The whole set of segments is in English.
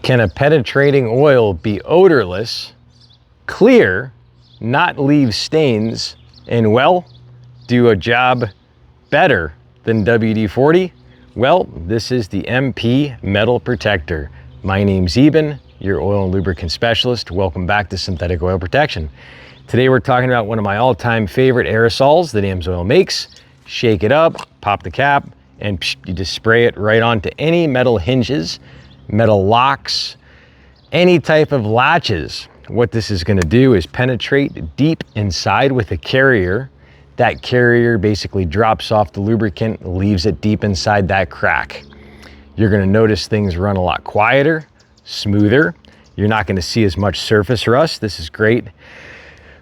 Can a penetrating oil be odorless, clear, not leave stains, and well, do a job better than WD-40? Well, this is the MP Metal Protector. My name's Eben, your oil and lubricant specialist. Welcome back to Synthetic Oil Protection. Today we're talking about one of my all-time favorite aerosols that AMSOIL makes. Shake it up, pop the cap, and you just spray it right onto any metal hinges, metal locks, any type of latches. What this is going to do is penetrate deep inside with a carrier. That carrier basically drops off the lubricant, leaves it deep inside that crack. You're going to notice things run a lot quieter, smoother. You're not going to see as much surface rust. This is great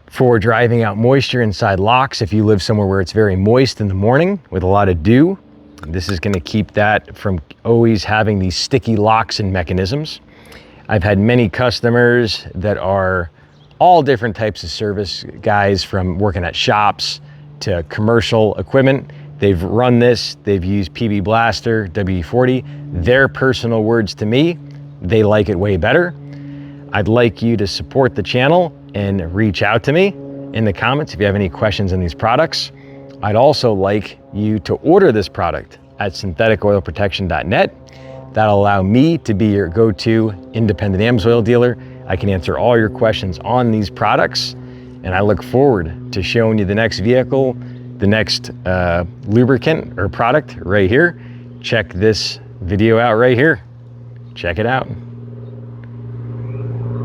for driving out moisture inside locks. If you live somewhere where it's very moist in the morning with a lot of dew, this is going to keep that from always having these sticky locks and mechanisms. I've had many customers that are all different types of service guys, from working at shops to commercial equipment. They've run this, they've used PB Blaster, WD-40. Their personal words to me, they like it way better. I'd like you to support the channel and reach out to me in the comments if you have any questions on these products. I'd also like you to order this product at syntheticoilprotection.net. That'll allow me to be your go-to independent AMSOIL dealer. I can answer all your questions on these products, and I look forward to showing you the next vehicle, the next lubricant or product right here. Check this video out right here. Check it out.